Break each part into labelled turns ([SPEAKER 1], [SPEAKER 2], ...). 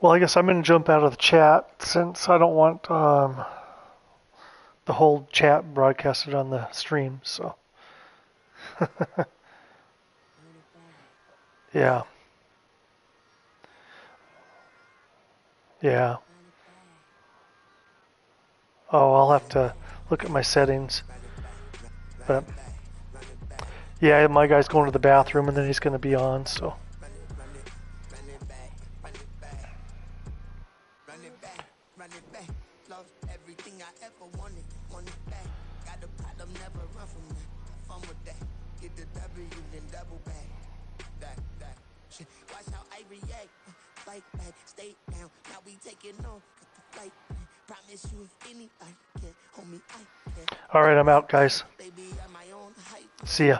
[SPEAKER 1] Well, I guess I'm going to jump out of the chat since I don't want the whole chat broadcasted on the stream. So, yeah, yeah. Oh, I'll have to look at my settings. But yeah, my guy's going to the bathroom and then he's going to be on. So, all right, I'm out, guys. See ya.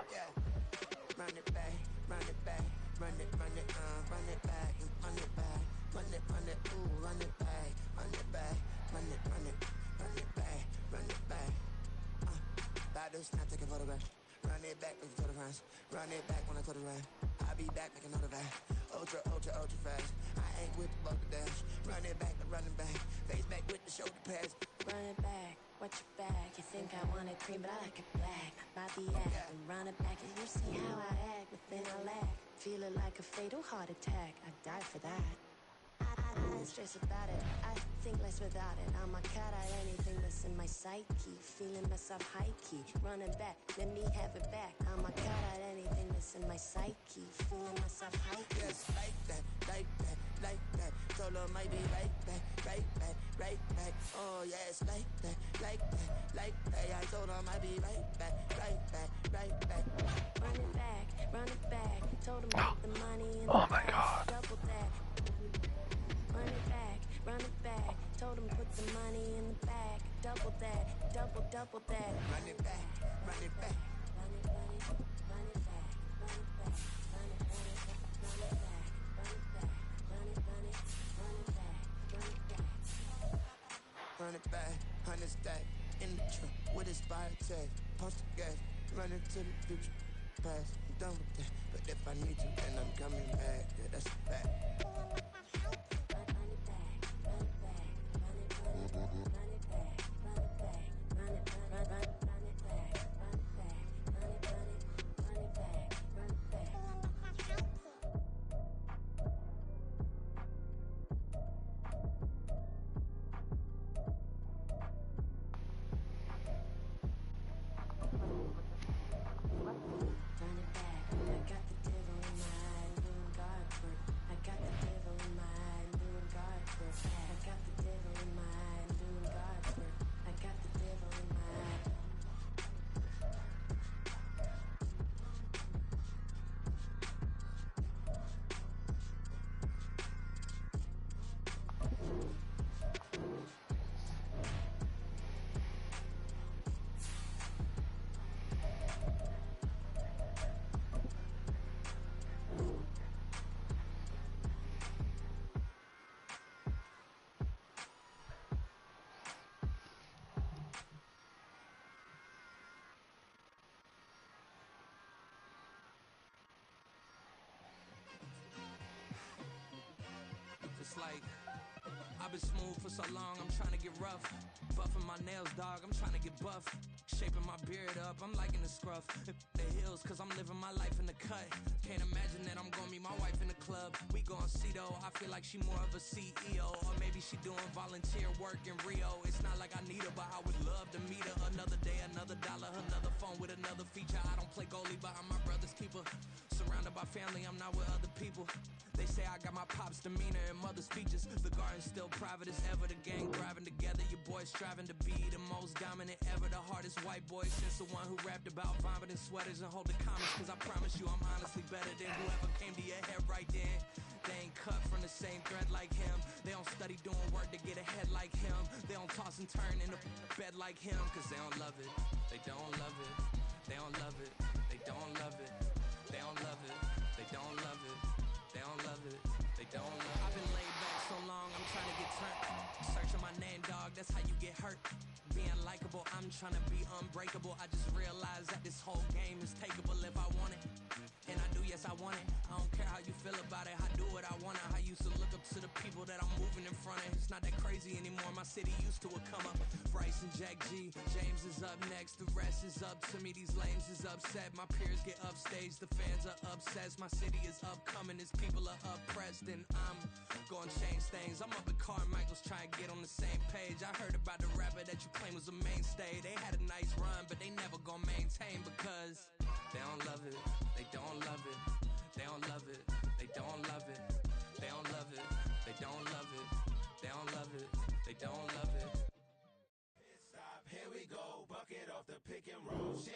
[SPEAKER 1] Oh my God.
[SPEAKER 2] It's like I've been smooth for so long, I'm trying to get rough. Buffing my nails, dog, I'm trying to get buff. Shaping my beard up, I'm liking the scruff. The heels, cause I'm living my life in the cut. Can't imagine that I'm gonna meet my wife in the club. We gon' see though, I feel like she more of a CEO. Or maybe she doing volunteer work in Rio. It's not like I need her, but I would love to meet her. Another day, another dollar, another phone with another feature. I don't play goalie, but I'm my brother's keeper. Surrounded by family, I'm not with other people. They say I got my pop's demeanor and mother's features. The garden's still private as ever. The gang driving together. Your boy striving to be the most dominant ever. The hardest white boy since the one who rapped about vomiting sweaters and holding comments. Cause I promise you I'm honestly better than whoever came to your head right then. They ain't cut from the same thread like him. They don't study doing work to get ahead like him. They don't toss and turn in the bed like him. Cause they don't love it. They don't love it. They don't love it. They don't love it. They don't love it. They don't love it. They don't love it. They don't love it. I've been laid back so long, I'm trying to get turned. Searching my name, dog, that's how you get hurt. Being likable, I'm trying to be unbreakable. I just realized that this whole game is takeable if I want it. And I do, yes, I want it. I don't care how you feel about it. I do what I want. I used to look up to the people that I'm not that crazy anymore. My city used to a come up. Bryce and Jack G, James is up next. The rest is up to me. These lames is upset. My peers get upstaged. The fans are obsessed. My city is upcoming. His people are oppressed, and I'm gonna change things. I'm up at Carmichael's trying to get on the same page. I heard about the rapper that you claim was a mainstay. They had a nice run, but they never gonna maintain because they don't love it. They don't love it. They don't love it. They don't love it. They don't love it. They don't love it. They don't love it. They don't love it.
[SPEAKER 3] Stop, here we go. Bucket off the pick and roll. Shit,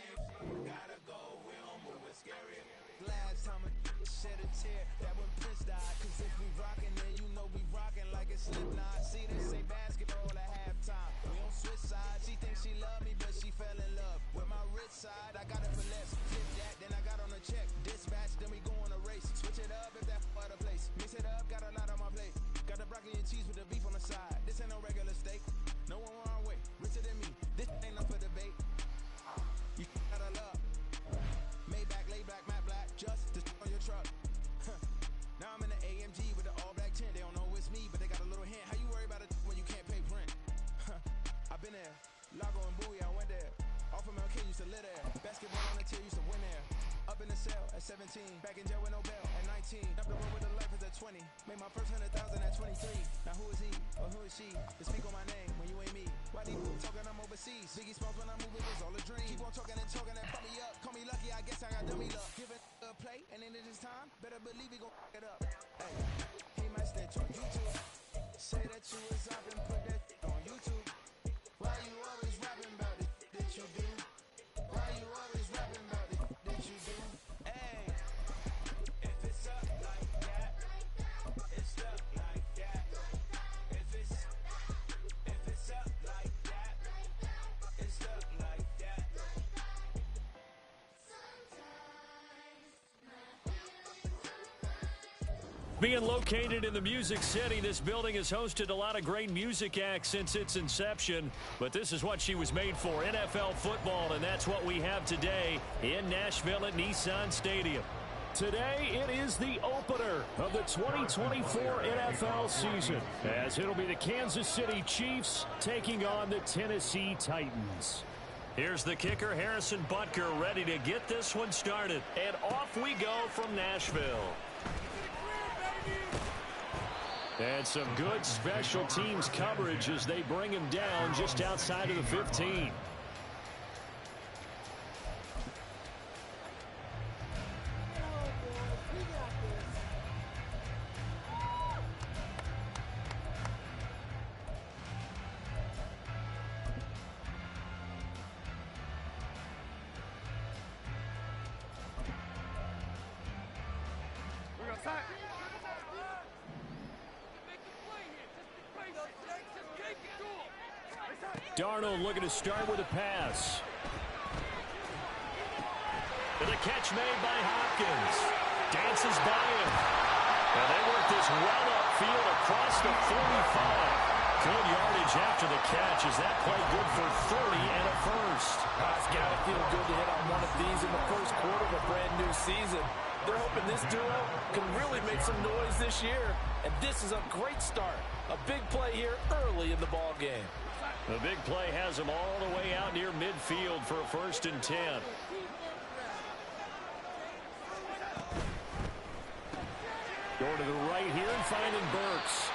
[SPEAKER 3] gotta go. We don't move it scary.
[SPEAKER 4] Last time a shed a tear, that when Prince died. Cause if we rockin', then you know we rockin' like it's Slipknot. See, this ain't basketball at halftime. We don't switch sides. She thinks she love me, but she fell in love with my rich side. I got it for less. Flip that, then I got on a check. Dispatch, then we go on a race. Switch it up if that other place. Mix it up, got a lot on my plate. Got the broccoli and cheese with the beef on the side. This ain't no regular steak. No one wrong way. Richer than me. This ain't up for debate. You gotta love. Maybach, lay back, matte black. Just to on your truck. Now I'm in the AMG with the all black tint. They don't know it's me, but they got a little hint. How you worry about it when you can't pay rent? I've been there. Lago and Bowie, I went there. Off of MLK used to live there. Basketball on the tier used to win there. Up in the cell at 17. Back in jail with no bail at 19. Up the road with the life is at 20. Made my first 100,000 at 23. Now who is he or who is she to speak on my name when you ain't me? Why these talking I'm overseas? Biggie Smalls when I move it was all a dream. Keep on talking and pump me up. Call me lucky, I guess I got dummy luck. Give it a play and then it is time. Better believe he gon' it up. Hey, he might snitch on YouTube. Say that you was up and put that on YouTube. Why you always rapping about it that you do? Why you always rapping about it that you do? Hey, if it's up like that, it's up like that. If it's up like that, it's up like that.
[SPEAKER 5] Being located in the Music City, this building has hosted a lot of great music acts since its inception. But this is what she was made for, NFL football, and that's what we have today in Nashville at Nissan Stadium. Today, it is the opener of the 2024 NFL season, as it'll be the Kansas City Chiefs taking on the Tennessee Titans. Here's the kicker, Harrison Butker, ready to get this one started. And off we go from Nashville. And some good special teams coverage as they bring him down just outside of the 15. Darnold looking to start with a pass. And the catch made by Hopkins. Dances by him. And they work this well upfield across the 45. Good yardage after the catch. Is that play good for 30 and a first?
[SPEAKER 6] It's got to feel good to hit on one of these in the first quarter of a brand new season. They're hoping this duo can really make some noise this year. And this is a great start. A big play here early in the ball game.
[SPEAKER 5] The big play has them all the way out near midfield for a 1st and 10. Going to the right here and finding Burks.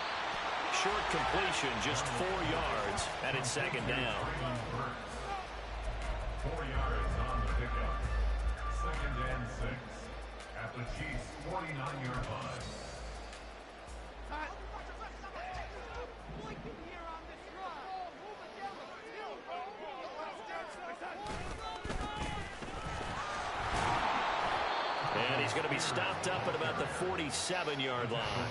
[SPEAKER 5] Short completion, just 4 yards, and it's 2nd down.
[SPEAKER 7] 4 yards on the pickup. 2nd and 6 at the Chiefs' 49-yard line.
[SPEAKER 5] And he's going to be stopped up at about the 47-yard line.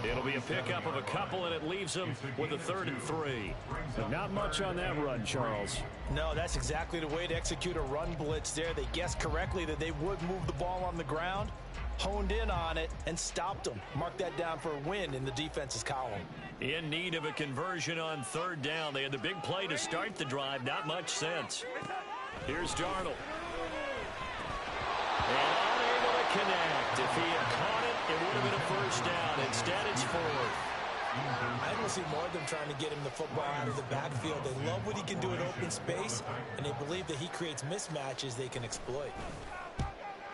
[SPEAKER 5] It'll be a pickup of a couple, and it leaves him with a 3rd and 3.
[SPEAKER 8] But not much on that run, Charles.
[SPEAKER 6] No, that's exactly the way to execute a run blitz there. They guessed correctly that they would move the ball on the ground, honed in on it, and stopped them. Mark that down for a win in the defense's column.
[SPEAKER 5] In need of a conversion on 3rd down. They had the big play to start the drive. Not much sense. Here's Darnold. And unable to connect. If he had caught it, it would have been a 1st down. Instead, it's 4th.
[SPEAKER 6] I almost see more of them trying to get him the football out of the backfield. They love what he can do in open space, and they believe that he creates mismatches they can exploit.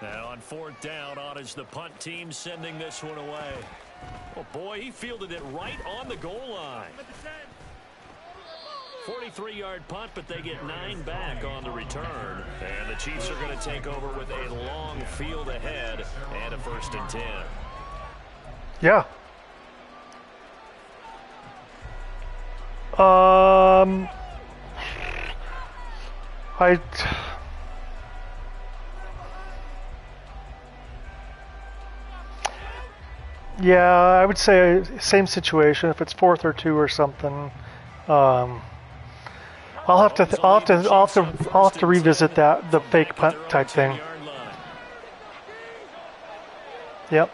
[SPEAKER 5] Now on 4th down, on is the punt team sending this one away. Oh, boy, he fielded it right on the goal line. 43-yard punt, but they get 9 back on the return. And the Chiefs are going to take over with a long field ahead and a 1st and 10.
[SPEAKER 1] Yeah. Yeah, I would say same situation. If it's 4th or 2 or something, I'll have to revisit the fake punt type thing. Yep.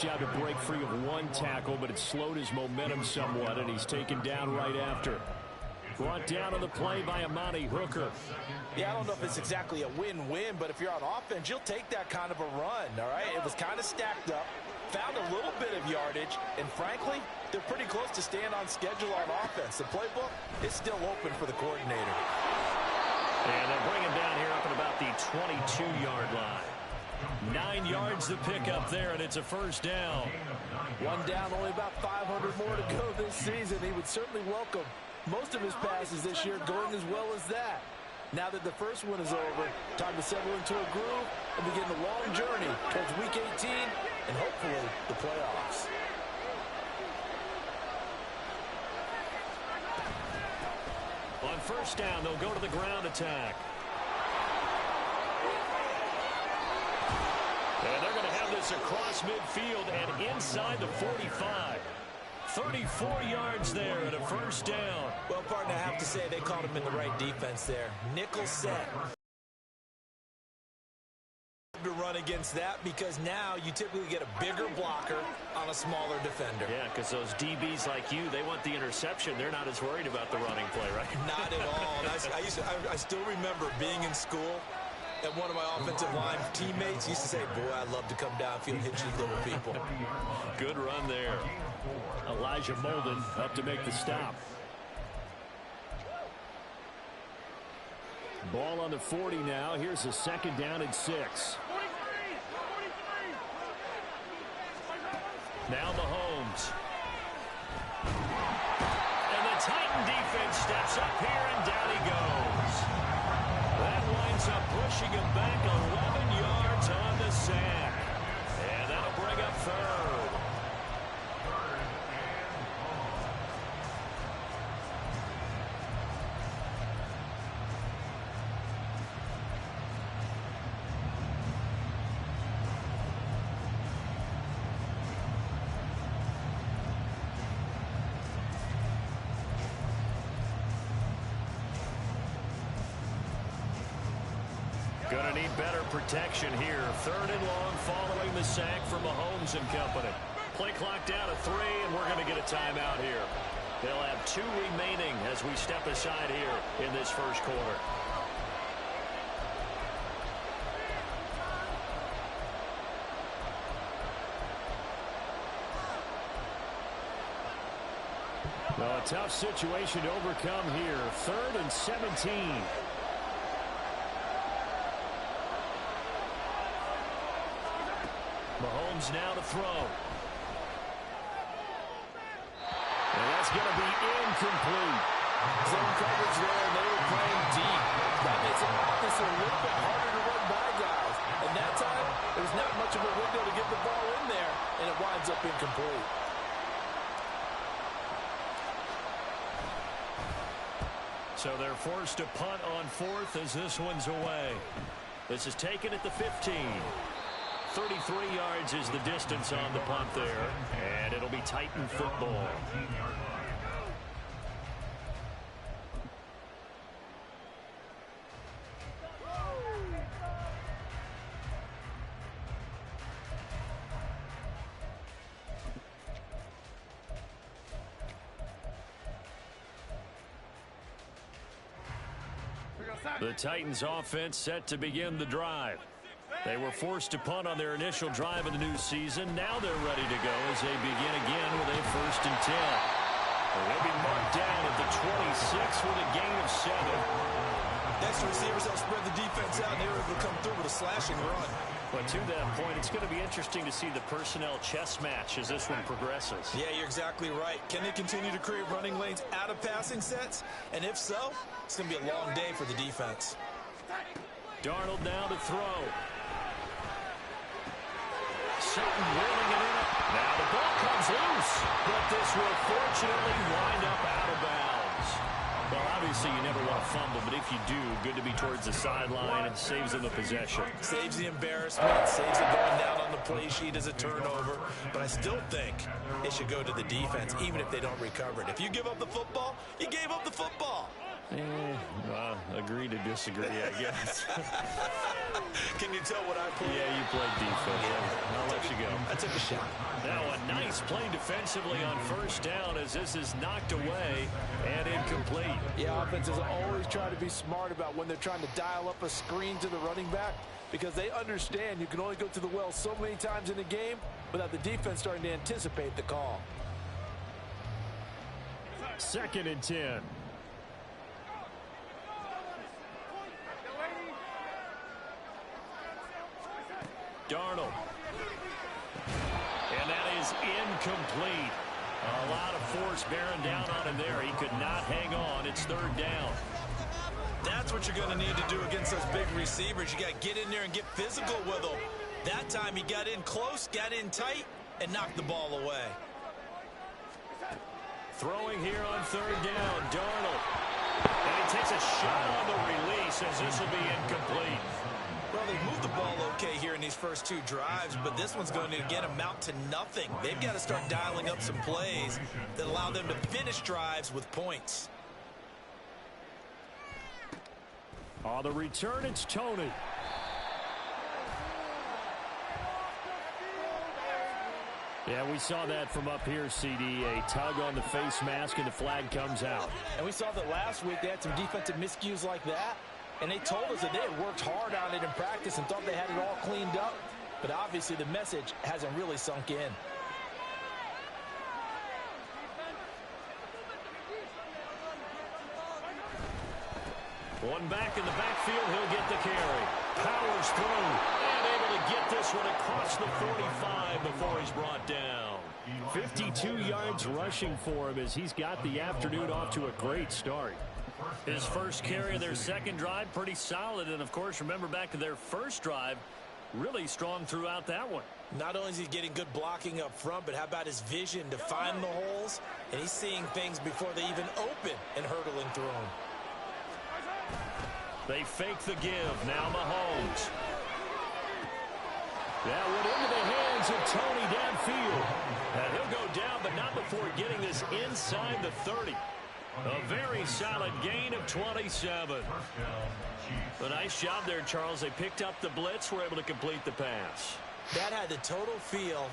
[SPEAKER 5] Job to break free of one tackle, but it slowed his momentum somewhat, and he's taken down right after. Brought down on the play by Amani Hooker.
[SPEAKER 6] Yeah, I don't know if it's exactly a win-win, but if you're on offense, you'll take that kind of a run, all right? It was kind of stacked up, found a little bit of yardage, and frankly, they're pretty close to staying on schedule on offense. The playbook is still open for the coordinator.
[SPEAKER 5] And they'll bring him down here up at about the 22-yard line. 9 yards to pick up there, and it's a 1st down.
[SPEAKER 6] One down, only about 500 more to go this season. He would certainly welcome most of his passes this year going as well as that. Now that the first one is over, time to settle into a groove and begin the long journey towards Week 18 and hopefully the playoffs.
[SPEAKER 5] On 1st down, they'll go to the ground attack. And they're going to have this across midfield and inside the 45. 34 yards there and a 1st down.
[SPEAKER 6] Well, partner, I have to say they called him in the right defense there. Nickel set. To run against that because now you typically get a bigger blocker on a smaller defender.
[SPEAKER 5] Yeah, because those DBs like you, they want the interception. They're not as worried about the running play, right?
[SPEAKER 6] Not at all. I still remember being in school, and one of my offensive line teammates used to say, boy, I'd love to come downfield and hit you little people.
[SPEAKER 5] Good run there. Elijah Molden up to make the stop. Ball on the 40 now. Here's a 2nd down and 6. Now Mahomes. And the Titan defense steps up here, and down he goes. That winds up pushing him back 11 yards on the sack. And that'll bring up 3rd. Gonna need better protection here. 3rd and long following the sack from Mahomes and company. Play clock down to 3, and we're going to get a timeout here. They'll have 2 remaining as we step aside here in this 1st quarter. Well, a tough situation to overcome here. 3rd and 17. Mahomes now to throw. And that's going to be incomplete.
[SPEAKER 6] Zone coverage there, and they were playing deep. That makes it obviously a little bit harder to run by guys. And that time, there's not much of a window to get the ball in there, and it winds up incomplete.
[SPEAKER 5] So they're forced to punt on 4th as this one's away. This is taken at the 15. 33 yards is the distance on the punt there, and it'll be Titan football. The Titans offense set to begin the drive. They were forced to punt on their initial drive of the new season. Now they're ready to go as they begin again with a 1st and 10. They'll be marked down at the 26 with a gain of 7.
[SPEAKER 6] Extra receivers help spread the defense out, and they were able to come through with a slashing run.
[SPEAKER 5] But to that point, it's going to be interesting to see the personnel chess match as this one progresses.
[SPEAKER 6] Yeah, you're exactly right. Can they continue to create running lanes out of passing sets? And if so, it's going to be a long day for the defense.
[SPEAKER 5] Darnold now to throw. Sutton reeling it in. Now the ball comes loose, but this will fortunately wind up out of bounds. Well, obviously you never want to fumble, but if you do, good to be towards the sideline. It saves them the possession.
[SPEAKER 6] Saves the embarrassment, saves it going down on the play sheet as a turnover. But I still think it should go to the defense, even if they don't recover it. If you give up the football, you gave up the football.
[SPEAKER 5] Agree to disagree, I guess.
[SPEAKER 6] Can you tell what I played?
[SPEAKER 5] Yeah, you played defense. I'll let you go.
[SPEAKER 6] I took a shot.
[SPEAKER 5] Now a nice play defensively on 1st down as this is knocked away and incomplete.
[SPEAKER 6] Yeah, offenses always try to be smart about when they're trying to dial up a screen to the running back because they understand you can only go to the well so many times in a game without the defense starting to anticipate the call.
[SPEAKER 5] 2nd and 10. Darnold. And that is incomplete. A lot of force bearing down on him there. He could not hang on. It's 3rd down.
[SPEAKER 6] That's what you're going to need to do against those big receivers. You got to get in there and get physical with them. That time he got in close, got in tight, and knocked the ball away.
[SPEAKER 5] Throwing here on 3rd down, Darnold. And he takes a shot on the release as this will be incomplete.
[SPEAKER 6] Well, they've moved the ball okay here in these first 2 drives, but this one's going to, again, amount to nothing. They've got to start dialing up some plays that allow them to finish drives with points.
[SPEAKER 5] On the return, it's Tony. Yeah, we saw that from up here, CD. A tug on the face mask, and the flag comes out.
[SPEAKER 6] And we saw that last week they had some defensive miscues like that. And they told us that they had worked hard on it in practice and thought they had it all cleaned up. But obviously the message hasn't really sunk in.
[SPEAKER 5] One back in the backfield, he'll get the carry. Powers through, and able to get this one across the 45 before he's brought down. 52 yards rushing for him as he's got the afternoon off to a great start. His first carry of their 2nd drive, pretty solid. And, of course, remember back to their 1st drive, really strong throughout that one.
[SPEAKER 6] Not only is he getting good blocking up front, but how about his vision to find the holes? And he's seeing things before they even open and hurdling through them.
[SPEAKER 5] They fake the give. Now Mahomes. That went into the hands of Tony downfield. And he'll go down, but not before getting this inside the 30. A very solid gain of 27. A nice job there, Charles. They picked up the blitz, were able to complete the pass.
[SPEAKER 6] That had the total feel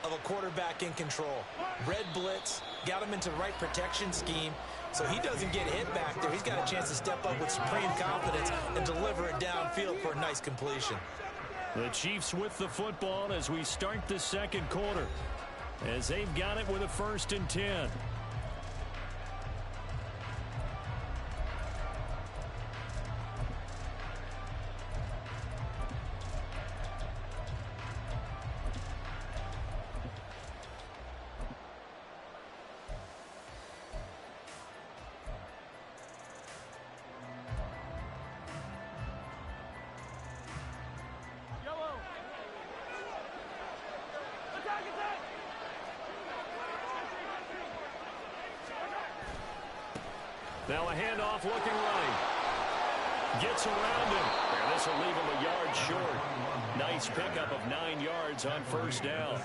[SPEAKER 6] of a quarterback in control. Red blitz, got him into the right protection scheme, so he doesn't get hit back there. He's got a chance to step up with supreme confidence and deliver it downfield for a nice completion.
[SPEAKER 5] The Chiefs with the football as we start the 2nd quarter, as they've got it with a 1st and 10. Now a handoff looking right. Gets around him. And this will leave him a yard short. Nice pickup of 9 yards on 1st down.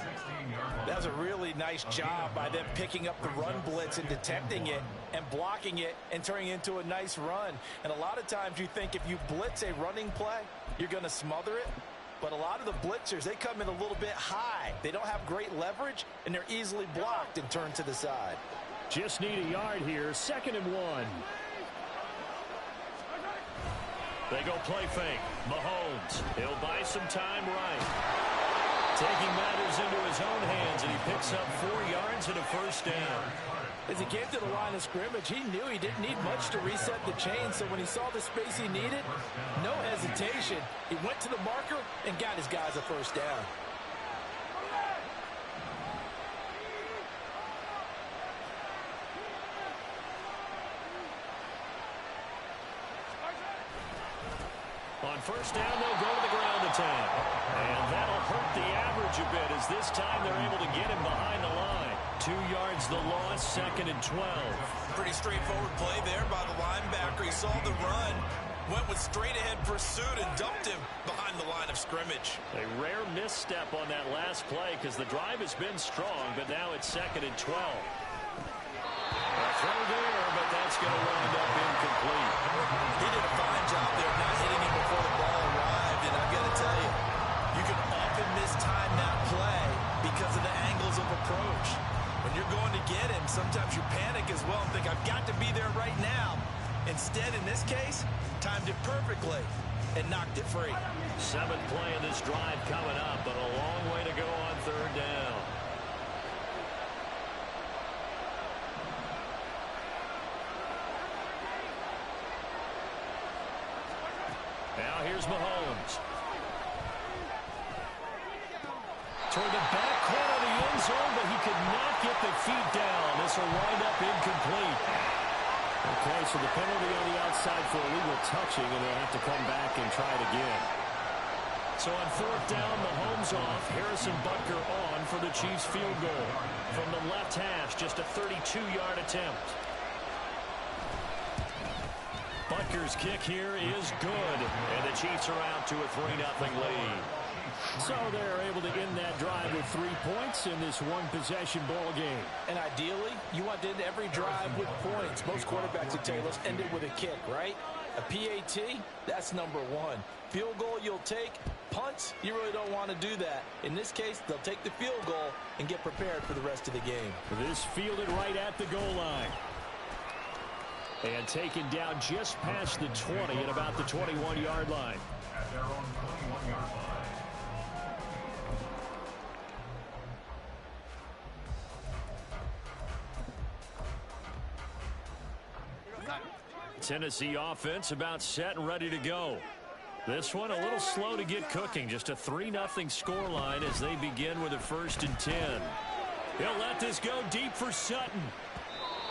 [SPEAKER 6] That was a really nice job by them picking up the run blitz and detecting it and blocking it and turning it into a nice run. And a lot of times you think if you blitz a running play, you're going to smother it. But a lot of the blitzers, they come in a little bit high. They don't have great leverage, and they're easily blocked and turned to the side.
[SPEAKER 5] Just need a yard here. 2nd and 1. They go play fake. Mahomes. He'll buy some time right. Taking matters into his own hands, and he picks up 4 yards and a first down.
[SPEAKER 6] As he came to the line of scrimmage, he knew he didn't need much to reset the chain, so when he saw the space he needed, no hesitation. He went to the marker and got his guys a first down.
[SPEAKER 5] On first down, they'll go to the ground attack. And that'll hurt the average a bit, as this time they're able to get him behind the line. 2 yards the loss, 2nd and 12.
[SPEAKER 9] Pretty straightforward play there by the linebacker. He saw the run, went with straight-ahead pursuit, and dumped him behind the line of scrimmage.
[SPEAKER 5] A rare misstep on that last play, because the drive has been strong, but now it's 2nd and 12. A throw there, but that's going to wind up incomplete.
[SPEAKER 9] He did a fine job there, not hitting him before the ball arrived, and I've got to tell you, you can often mistime that play because of the angles of approach. When you're going to get him, sometimes you panic as well and think, I've got to be there right now. Instead, in this case, timed it perfectly and knocked it free.
[SPEAKER 5] 7th play of this drive coming up, but a long way to go on 3rd down. Now here's Mahomes. Toward the back corner of the end zone, but he could not get the feet down. This will wind up incomplete. Okay, so the penalty on the outside for illegal touching, and they'll have to come back and try it again. So on 4th down, Mahomes off, Harrison Butker on for the Chiefs field goal. From the left hash, just a 32-yard attempt. Butker's kick here is good, and the Chiefs are out to a 3-0 lead.
[SPEAKER 8] So they're able to end that drive with 3 points in this one-possession ball game.
[SPEAKER 6] And ideally, you want to end every drive with points. Most quarterbacks would tell you, let's end it with a kick, right? A PAT, that's number 1. Field goal you'll take. Punts, you really don't want to do that. In this case, they'll take the field goal and get prepared for the rest of the game.
[SPEAKER 8] This fielded right at the goal line.
[SPEAKER 5] And taken down just past the 20 at about the 21-yard line.
[SPEAKER 7] At their own 21-yard line.
[SPEAKER 5] Tennessee offense about set and ready to go. This one a little slow to get cooking. Just a 3-0 scoreline as they begin with a 1st and 10. He'll let this go deep for Sutton.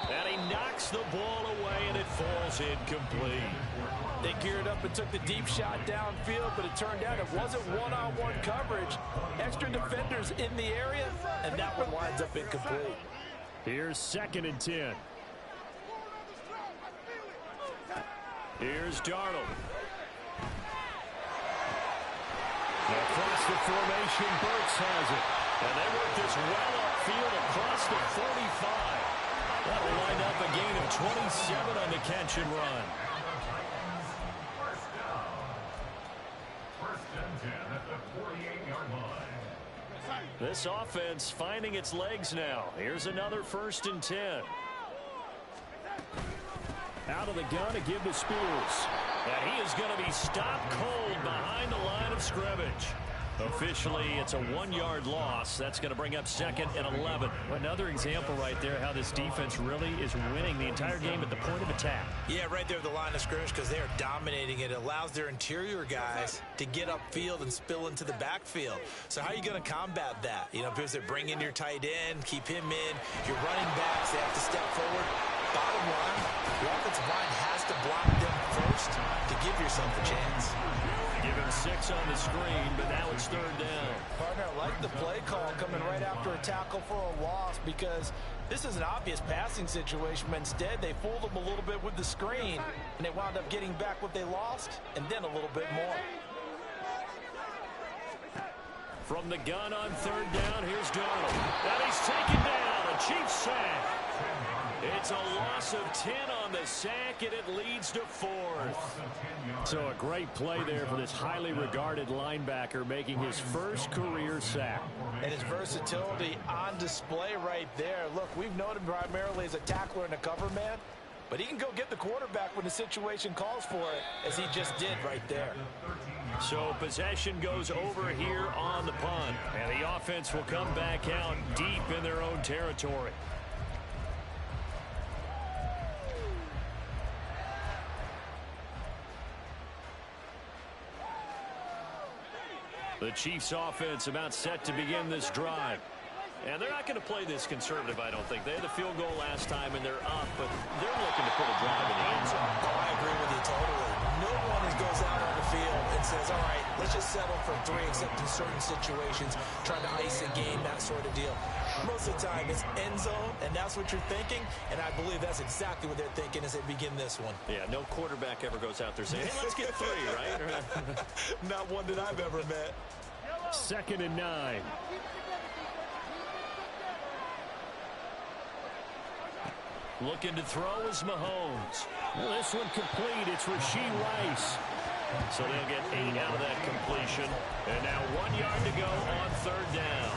[SPEAKER 5] And he knocks the ball away, and it falls incomplete.
[SPEAKER 6] They geared up and took the deep shot downfield, but it turned out it wasn't one-on-one coverage. Extra defenders in the area, and that one winds up incomplete.
[SPEAKER 5] Here's 2nd and 10. Here's Darnold. Across the formation, Burks has it. And they work this well upfield across the 45. That'll wind up a gain of 27 on the catch and run.
[SPEAKER 7] First down. 1st and 10 at the 48-yard line.
[SPEAKER 5] This offense finding its legs now. Here's another 1st and 10.
[SPEAKER 8] Out of the gun to give to Spears.
[SPEAKER 5] And he is going to be stopped cold behind the line of scrimmage. Officially, it's a 1-yard loss. That's going to bring up 2nd and 11. Another example right there how this defense really is winning the entire game at the point of attack.
[SPEAKER 9] Yeah, right there at the line of scrimmage because they are dominating it. It allows their interior guys to get upfield and spill into the backfield. So how are you going to combat that? You know, because they bring in your tight end, keep him in. Your running backs, they have to step forward. Bottom line, the offensive line has to block them first to give yourself a chance.
[SPEAKER 5] Give him 6 on the screen, but now it's 3rd down.
[SPEAKER 6] Partner, I like the play call coming right after a tackle for a loss because this is an obvious passing situation, but instead they fooled them a little bit with the screen, and they wound up getting back what they lost and then a little bit more.
[SPEAKER 5] From the gun on 3rd down, here's Darnold. And he's taken down. A Chiefs sack. It's a loss of 10 on the sack, and it leads to 4th.
[SPEAKER 8] So a great play there for this highly regarded linebacker making his first career sack.
[SPEAKER 6] And his versatility on display right there. Look, we've known him primarily as a tackler and a cover man, But he can go get the quarterback when the situation calls for it, as he just did right there.
[SPEAKER 5] So possession goes over here on the punt, and the offense will come back out deep in their own territory. The Chiefs offense about set to begin this drive. And they're not going to play this conservative, I don't think. They had the field goal last time, and they're up, but they're looking to put a drive in the end zone.
[SPEAKER 9] Oh, I agree with you totally. No one goes out on the field and says, all right, let's just settle for 3, except in certain situations, trying to ice a game, that sort of deal. Most of the time, it's end zone, and that's what you're thinking, and I believe that's exactly what they're thinking as they begin this one.
[SPEAKER 5] Yeah, no quarterback ever goes out there saying, hey, let's get 3, right?
[SPEAKER 9] Not one that I've ever met.
[SPEAKER 5] 2nd and 9. Looking to throw is Mahomes. Well, this one complete. It's Rashee Rice. So they'll get 8 out of that completion. And now 1 yard to go on 3rd down.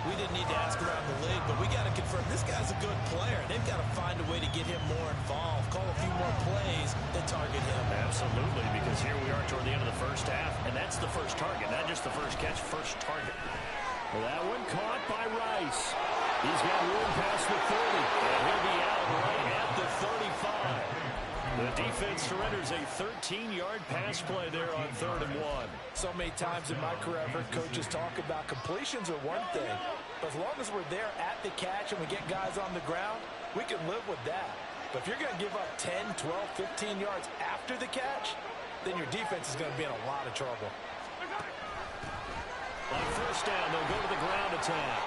[SPEAKER 9] We didn't need to ask around the league, but we got to confirm this guy's a good player. They've got to find a way to get him more involved, call a few more plays that target him.
[SPEAKER 5] Absolutely, because here we are toward the end of the first half, and that's the first target, not just the first catch, first target. Well, that one caught by Rice. He's got room past the 30, and he'll be out right at the 35. The defense surrenders a 13-yard pass play there on 3rd and 1.
[SPEAKER 6] So many times in my career, I've heard coaches talk about completions are one thing. But as long as we're there at the catch and we get guys on the ground, we can live with that. But if you're going to give up 10, 12, 15 yards after the catch, then your defense is going to be in a lot of trouble.
[SPEAKER 5] On 1st down, they'll go to the ground attack.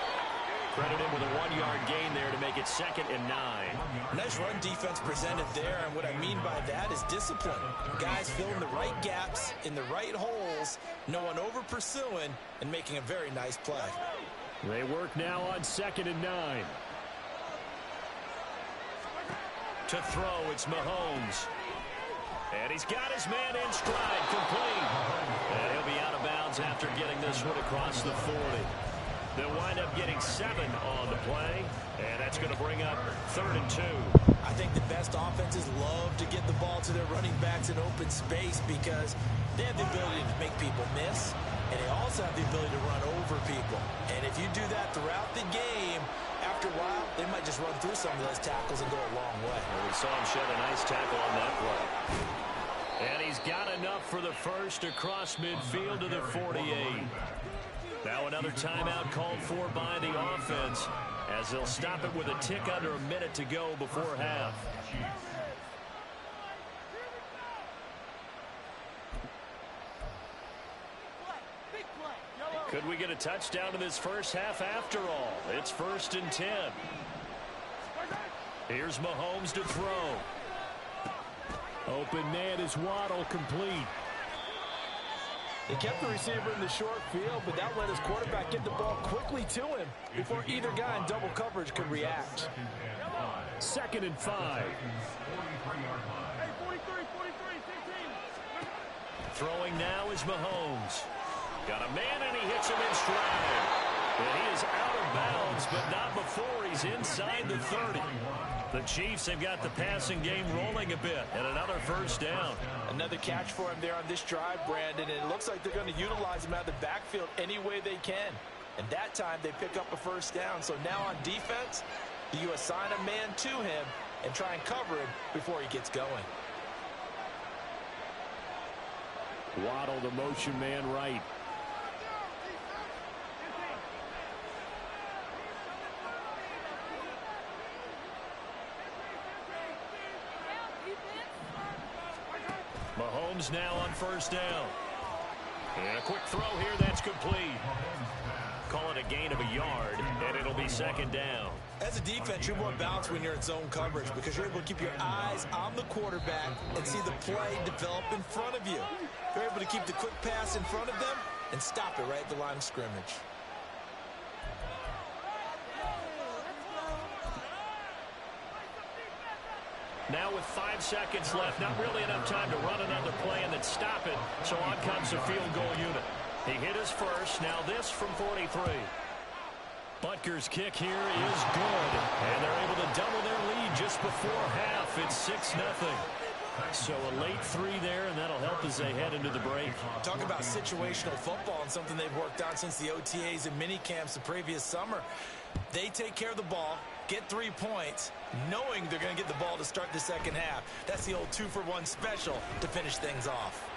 [SPEAKER 5] Credit him with a 1-yard gain there to make it 2nd and 9.
[SPEAKER 9] Nice run defense presented there, and what I mean by that is discipline. Guys filling the right gaps in the right holes, no one over pursuing, and making a very nice play.
[SPEAKER 5] They work now on 2nd and 9. To throw, it's Mahomes. And he's got his man in stride, complete. And he'll be out of bounds after getting this one across the 40. They'll wind up getting 7 on the play, and that's going to bring up 3rd and 2.
[SPEAKER 9] I think the best offenses love to get the ball to their running backs in open space because they have the ability to make people miss, and they also have the ability to run over people. And if you do that throughout the game, after a while, they might just run through some of those tackles and go a long way.
[SPEAKER 5] Well, we saw him shed a nice tackle on that play. And he's got enough for the first across midfield to the 48. Now another timeout called for by the offense as they'll stop it with a tick under a minute to go before half. Could we get a touchdown in this first half after all? It's 1st and 10. Here's Mahomes to throw. Open man is Waddle, complete.
[SPEAKER 6] He kept the receiver in the short field, but that let his quarterback get the ball quickly to him before either guy in double coverage could react.
[SPEAKER 5] 2nd and 5. Throwing now is Mahomes. Got a man, and he hits him in stride. And he is out of bounds, but not before he's inside the 30. The Chiefs have got the passing game rolling a bit, and another 1st down.
[SPEAKER 6] Another catch for him there on this drive, Brandon, and it looks like they're going to utilize him out of the backfield any way they can. And that time they pick up a 1st down. So now on defense, you assign a man to him and try and cover him before he gets going.
[SPEAKER 5] Waddle, the motion man, right. Mahomes now on 1st down. And a quick throw here, that's complete. Call it a gain of a yard, and it'll be 2nd down.
[SPEAKER 9] As a defense, you're more balanced when you're in zone coverage because you're able to keep your eyes on the quarterback and see the play develop in front of you. You're able to keep the quick pass in front of them and stop it right at the line of scrimmage.
[SPEAKER 5] Now with 5 seconds left, not really enough time to run another play and then stop it, so on comes the field goal unit. He hit his first, now this from 43. Butker's kick here is good, and they're able to double their lead just before half. It's 6-0. So a late 3 there, and that'll help as they head into the break.
[SPEAKER 9] Talk about situational football and something they've worked on since the OTAs and mini camps the previous summer. They take care of the ball, get 3 points, knowing they're going to get the ball to start the second half. That's the old 2-for-1 special to finish things off.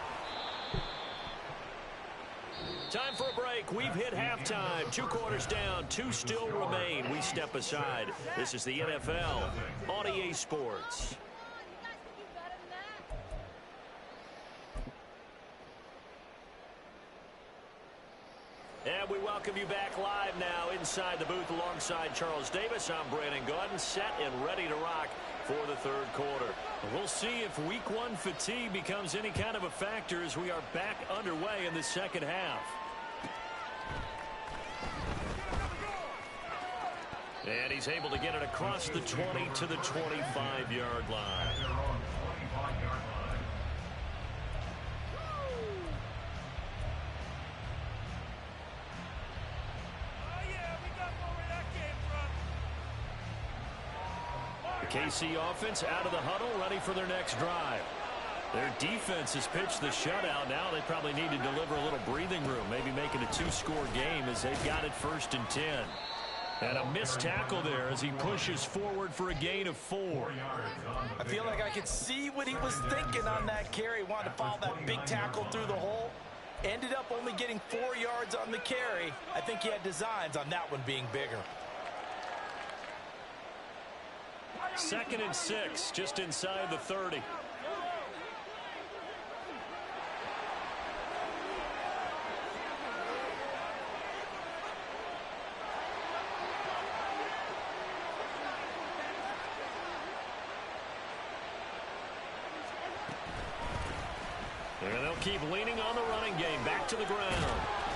[SPEAKER 5] Time for a break. We've hit halftime. 2 quarters down. 2 still remain. We step aside. This is the NFL on EA Sports. And we welcome you back live now inside the booth alongside Charles Davis. I'm Brandon Gaudin, set and ready to rock for the third quarter. We'll see if week 1 fatigue becomes any kind of a factor as we are back underway in the second half. And he's able to get it across the 20 to the 25-yard line. The KC offense out of the huddle, ready for their next drive. Their defense has pitched the shutout. Now they probably need to deliver a little breathing room, maybe make it a 2-score game as they've got it 1st and 10. And a missed tackle there as he pushes forward for a gain of 4.
[SPEAKER 9] I feel like I could see what he was thinking on that carry. Wanted to follow that big tackle through the hole. Ended up only getting 4 yards on the carry. I think he had designs on that one being bigger.
[SPEAKER 5] 2nd and 6, just inside the 30. And they'll keep leaning on the running game. Back to the ground.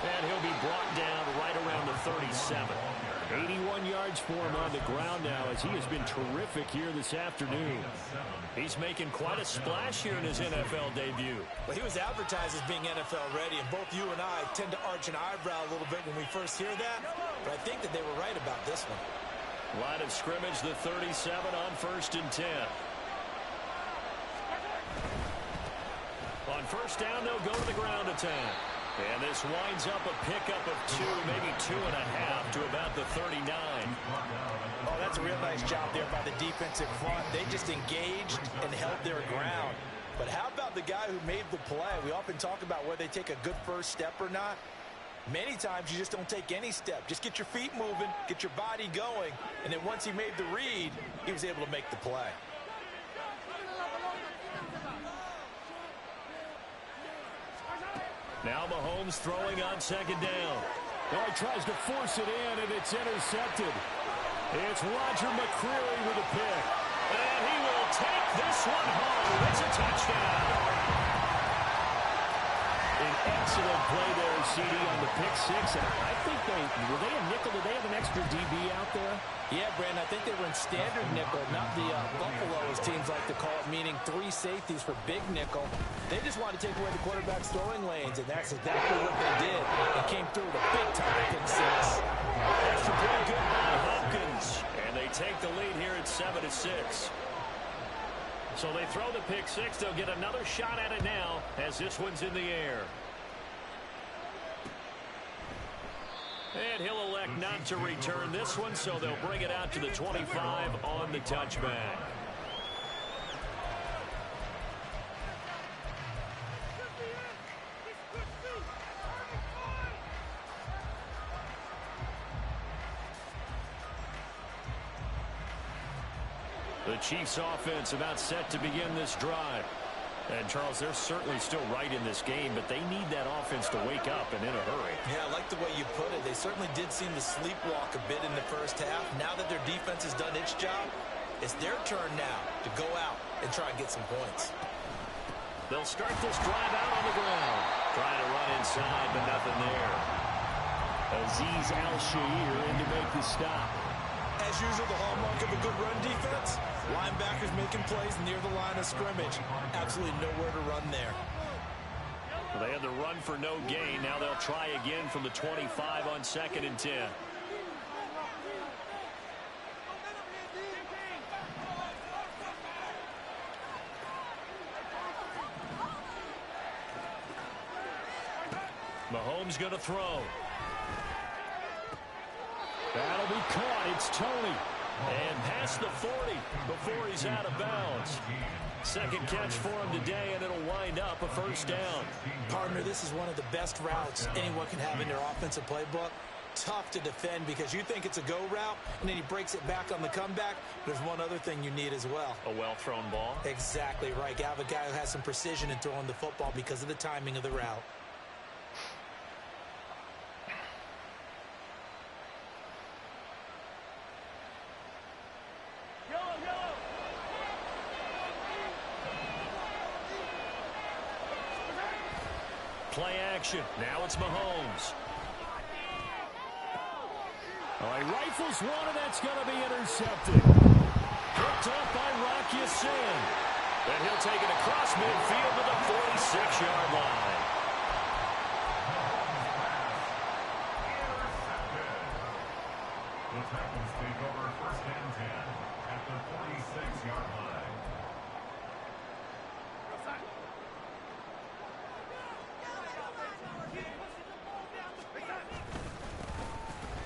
[SPEAKER 5] And he'll be brought down right around the 37. 81 yards for him on the ground now as he has been terrific here this afternoon. He's making quite a splash here in his NFL debut.
[SPEAKER 9] Well, he was advertised as being NFL ready, and both you and I tend to arch an eyebrow a little bit when we first hear that, but I think that they were right about this one.
[SPEAKER 5] Line of scrimmage, the 37 on 1st and 10. On 1st down, they'll go to the ground attack. And this winds up a pickup of 2, maybe 2.5 to about the 39.
[SPEAKER 9] Oh, that's a real nice job there by the defensive front. They just engaged and held their ground. But how about the guy who made the play? We often talk about whether they take a good first step or not. Many times you just don't take any step. Just get your feet moving, get your body going, and then once he made the read, he was able to make the play.
[SPEAKER 5] Now Mahomes throwing on 2nd down.
[SPEAKER 8] Well, he tries to force it in, and it's intercepted. It's Roger McCreary with a pick.
[SPEAKER 5] And he will take this one home. It's a touchdown.
[SPEAKER 8] An excellent play there, CD, on the pick 6. And I think were they a nickel? Did they have an extra DB out there?
[SPEAKER 9] Yeah, Brandon, I think they were in standard nickel, not the Buffalo, as teams like to call it, meaning 3 safeties for big nickel. They just wanted to take away the quarterback's throwing lanes, and that's exactly what they did. They came through with a big-time pick 6.
[SPEAKER 5] Extra point good by Hopkins. And they take the lead here at 7-6. So they throw the pick 6. They'll get another shot at it now as this one's in the air. And he'll elect not to return this one, so they'll bring it out to the 25 on the touchback. The Chiefs offense about set to begin this drive. And, Charles, they're certainly still right in this game, but they need that offense to wake up and in a hurry.
[SPEAKER 9] Yeah, I like the way you put it. They certainly did seem to sleepwalk a bit in the first half. Now that their defense has done its job, it's their turn now to go out and try and get some points.
[SPEAKER 5] They'll start this drive out on the ground. Trying to run inside, but nothing there.
[SPEAKER 8] Azeez Al-Shaair in to make the stop.
[SPEAKER 9] As usual, the hallmark of a good run defense, linebackers making plays near the line of scrimmage. Absolutely nowhere to run there.
[SPEAKER 5] Well, they had the run for no gain. Now they'll try again from the 25 on 2nd and 10. Mahomes going to throw. That'll be caught. It's Tony. And past the 40 before he's out of bounds. Second catch for him today, and it'll wind up a first down.
[SPEAKER 6] Partner, this is one of the best routes anyone can have in their offensive playbook. Tough to defend because you think it's a go route, and then he breaks it back on the comeback. There's one other thing you need as well.
[SPEAKER 5] A well-thrown ball.
[SPEAKER 6] Exactly right. You have a guy who has some precision in throwing the football because of the timing of the route.
[SPEAKER 5] Play action. Now it's Mahomes. All right, rifles one, and that's going to be intercepted. Picked up by Rock Ya-Sin. And he'll take it across midfield to the 46-yard line.
[SPEAKER 7] The Titans take over first and 10 at the 46-yard line.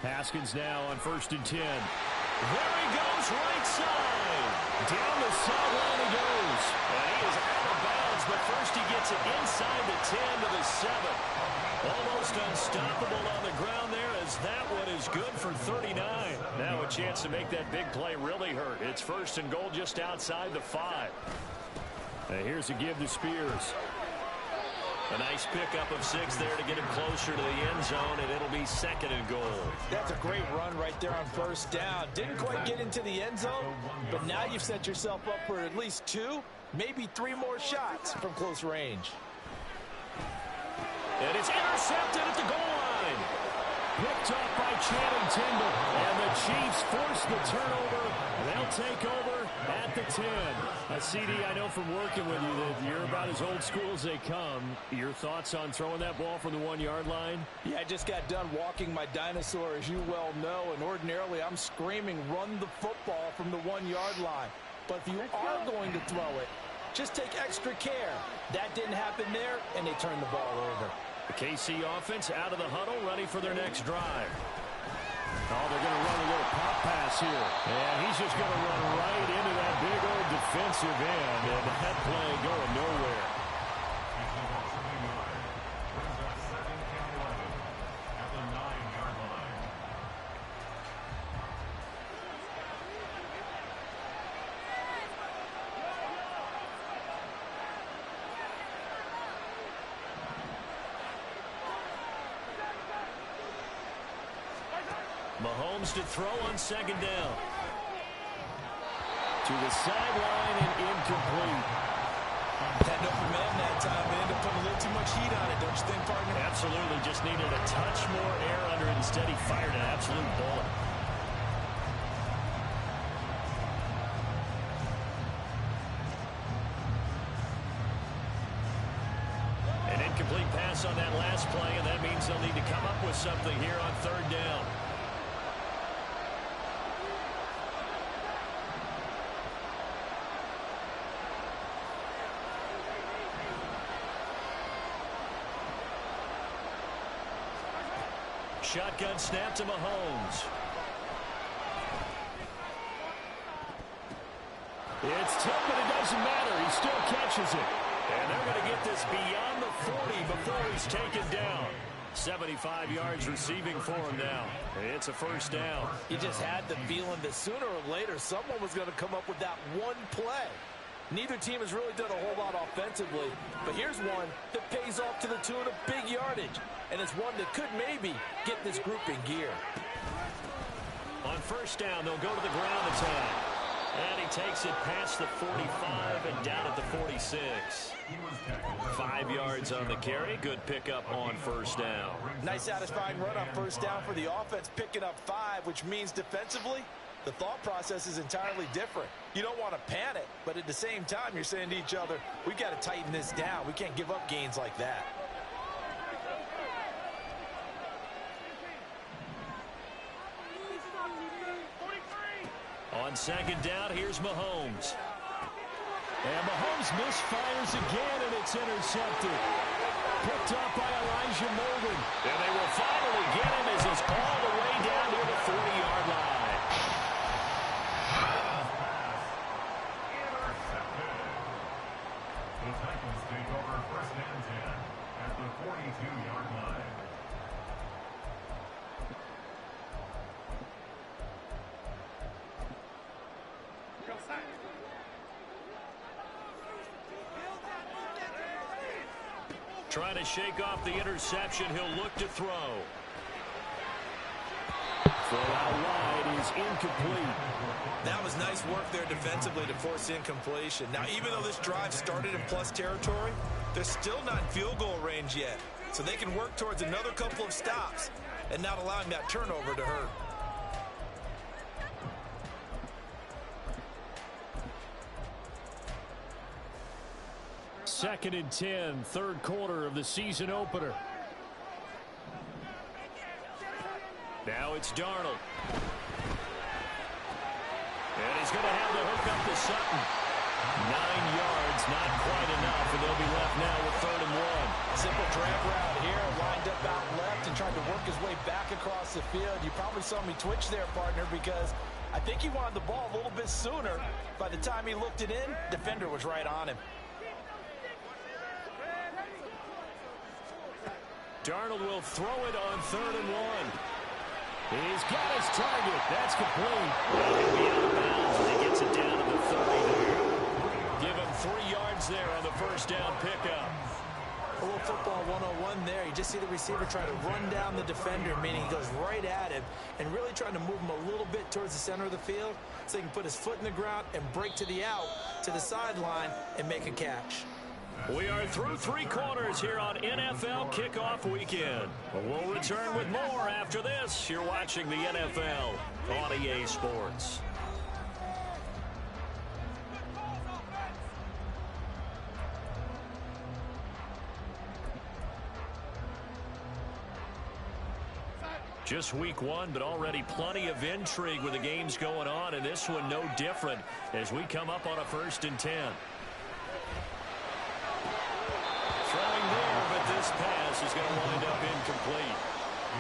[SPEAKER 5] Haskins now on first and 10. There he goes, right side. Down the sideline he goes. And he is out of bounds, but first he gets it inside the 10 to the 7. Almost unstoppable on the ground there, as that one is good for 39. Now a chance to make that big play really hurt. It's first and goal just outside the 5. And here's a give to Spears. A nice pickup of 6 there to get him closer to the end zone, and it'll be second and goal.
[SPEAKER 6] That's a great run right there on first down. Didn't quite get into the end zone, but now you've set yourself up for at least 2, maybe 3 more shots from close range.
[SPEAKER 5] And it's intercepted at the goal line. Picked up by Channing Tindall. And the Chiefs force the turnover. They'll take over at the 10. CD, I know from working with you that you're about as old school as they come. Your thoughts on throwing that ball from the 1-yard line?
[SPEAKER 6] Yeah, I just got done walking my dinosaur, as you well know, and ordinarily I'm screaming, run the football from the 1-yard line. But if you are going to throw it, just take extra care. That didn't happen there, and they turned the ball over.
[SPEAKER 5] The KC offense out of the huddle, ready for their next drive. Oh, they're going to run a little pop pass here. And he's just going to run right into that big old defensive end. And that play going nowhere.
[SPEAKER 7] At the 9-yard line.
[SPEAKER 5] Mahomes to throw on second down. To the sideline and incomplete.
[SPEAKER 6] Had no command that time, but ended up putting a little too much heat on it, don't you think, partner?
[SPEAKER 5] Absolutely. Just needed a touch more air under it. Instead, he fired an absolute bullet. An incomplete pass on that last play, and that means they'll need to come up with something here on third down. Shotgun snap to Mahomes. It's tipped, but it doesn't matter. He still catches it. And they're going to get this beyond the 40 before he's taken down. 75 yards receiving for him now. It's a first down.
[SPEAKER 6] You just had the feeling that sooner or later someone was going to come up with that one play. Neither team has really done a whole lot offensively, but here's one that pays off to the tune of big yardage, and it's one that could maybe get this group in gear.
[SPEAKER 5] On first down, they'll go to the ground attack. And he takes it past the 45 and down at the 46. 5 yards on the carry. Good pickup on first down.
[SPEAKER 6] Nice satisfying run on first down for the offense, picking up 5, which means defensively, the thought process is entirely different. You don't want to panic, but at the same time, you're saying to each other, we've got to tighten this down. We can't give up gains like that.
[SPEAKER 5] On second down, here's Mahomes. And Mahomes misfires again, and it's intercepted. picked up by Elijah Molden. And they will finally get him as he's all the way down near the 40-yard line.
[SPEAKER 7] Intercepted. The Titans take over first and 10 at the 42-yard line.
[SPEAKER 5] Trying to shake off the interception. He'll look to throw. Throw out wide is incomplete.
[SPEAKER 9] That was nice work there defensively to force incompletion. Now, even though this drive started in plus territory, they're still not in field goal range yet. So they can work towards another couple of stops and not allowing that turnover to hurt.
[SPEAKER 5] Second and 10, third quarter of the season opener. Now it's Darnold. And he's going to have the hook up to Sutton. 9 yards, not quite enough, and they'll be left now with 3rd and 1.
[SPEAKER 6] Simple drag route here, lined up out left and tried to work his way back across the field. You probably saw me twitch there, partner, because I think he wanted the ball a little bit sooner. By the time he looked it in, defender was right on him.
[SPEAKER 5] Darnold will throw it on 3rd and 1. He's got his target. That's complete. He'll be out of bounds as he gets it down to the 30 there. Give him 3 yards there on the first down pickup.
[SPEAKER 6] A little football 101 there. You just see the receiver try to run down the defender, meaning he goes right at him and really trying to move him a little bit towards the center of the field so he can put his foot in the ground and break to the out, to the sideline, and make a catch.
[SPEAKER 5] We are through 3 quarters here on NFL Kickoff Weekend. We'll return with more after this. You're watching the NFL on EA Sports. Just week 1, but already plenty of intrigue with the games going on, and this one no different as we come up on a 1st and 10. Throwing there, but this pass is going to wind up incomplete.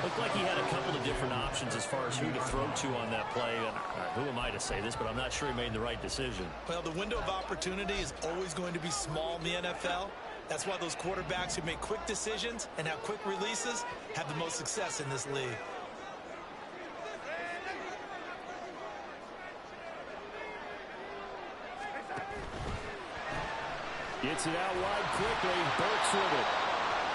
[SPEAKER 5] Looked like he had a couple of different options as far as who to throw to on that play. And who am I to say this, but I'm not sure he made the right decision.
[SPEAKER 9] Well, the window of opportunity is always going to be small in the NFL. That's why those quarterbacks who make quick decisions and have quick releases have the most success in this league.
[SPEAKER 5] Gets it out wide quickly. Burks with it.